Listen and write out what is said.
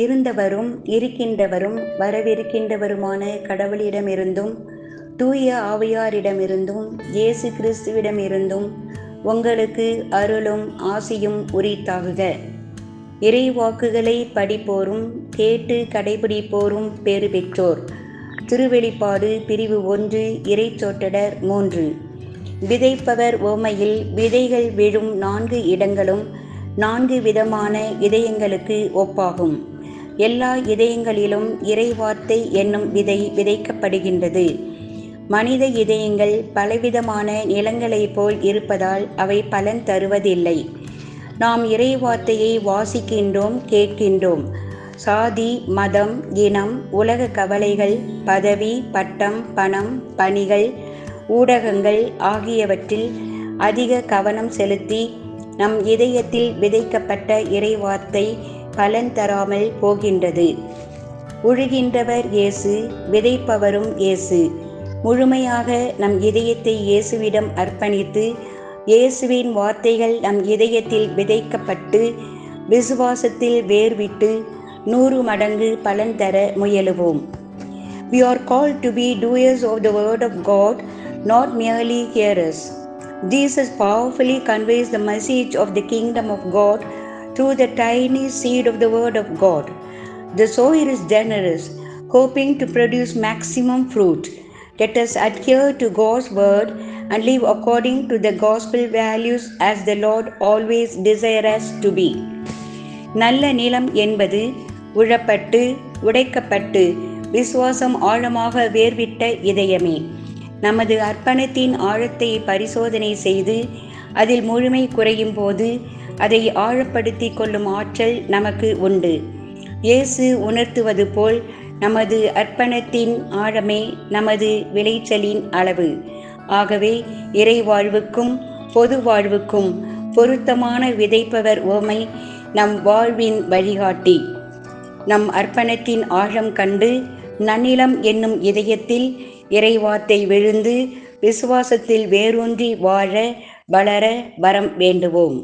இருந்தவரும் இருக்கின்றவரும் வரவிருக்கின்றவருமான கடவுளிடமிருந்தும் தூய ஆவியாரிடமிருந்தும் இயேசு கிறிஸ்துவிடமிருந்தும் உங்களுக்கு அருளும் ஆசியும் உரித்தாகுக. இறைவாக்குகளை படிப்போரும் கேட்டு கடைபிடிப்போரும் பேறு பெற்றோர். திருவெளிப்பாடு பிரிவு 1 இறைச்சொற்றொடர் 3. விதைப்பவர் உவமையில் விதைகள் விழும் 4 இடங்களும் 4 விதமான இதயங்களுக்கு ஒப்பாகும். எல்லா இதயங்களிலும் இறைவார்த்தை என்னும் விதை விதைக்கப்படுகின்றது. மனித இதயங்கள் பலவிதமான நிலங்களைப் போல் இருப்பதால் அவை பலன் தருவதில்லை. நாம் இறைவார்த்தையை வாசிக்கின்றோம், கேட்கின்றோம். சாதி, மதம், இனம், உலக கவலைகள், பதவி, பட்டம், பணம், பணிகள், ஊடகங்கள் ஆகியவற்றில் அதிக கவனம் செலுத்தி நம் இதயத்தில் விதைக்கப்பட்ட இறைவார்த்தை பலன் தராமல் போகின்றது. உழுகின்றவர் இயேசு, விதைப்பவரும் இயேசு. முழுமையாக நம் இதயத்தை இயேசுவிடம் அர்ப்பணித்து இயேசுவின் வார்த்தைகள் நம் இதயத்தில் விதைக்கப்பட்டு விசுவாசத்தில் வேர்விட்டு 100 மடங்கு பலன் தர முயலுவோம். We are called to be doers of the word of God, not merely hearers. Jesus powerfully conveys the message of the kingdom of God through the tiny seed of the word of God. The sower is generous, hoping to produce maximum fruit. Let us adhere to God's word and live according to the gospel values as the Lord always desires us to be. நல்ல நிலம் என்பது உழப்பட்டு உடைக்கப்பட்டு விசுவாசம் ஆழமாக வேர்விட்ட இதயமே. நமது அர்ப்பணத்தின் ஆழத்தை பரிசோதனை செய்து அதில் முழுமை குறையும் போது அதை ஆழப்படுத்தி கொள்ளும் ஆற்றல் நமக்கு உண்டு. இயேசு உணர்த்துவது போல் நமது அர்ப்பணத்தின் ஆழமே நமது விளைச்சலின் அளவு. ஆகவே இறை வாழ்வுக்கும் பொது வாழ்வுக்கும் பொருத்தமான விதைப்பவர் உவமை நம் வாழ்வின் வழிகாட்டி. நம் அர்ப்பணத்தின் ஆழம் கண்டு நன்னிலம் என்னும் இதயத்தில் இறைவார்த்தை விழுந்து விசுவாசத்தில் வேரூன்றி வாழ வளர வரம் வேண்டுவோம்.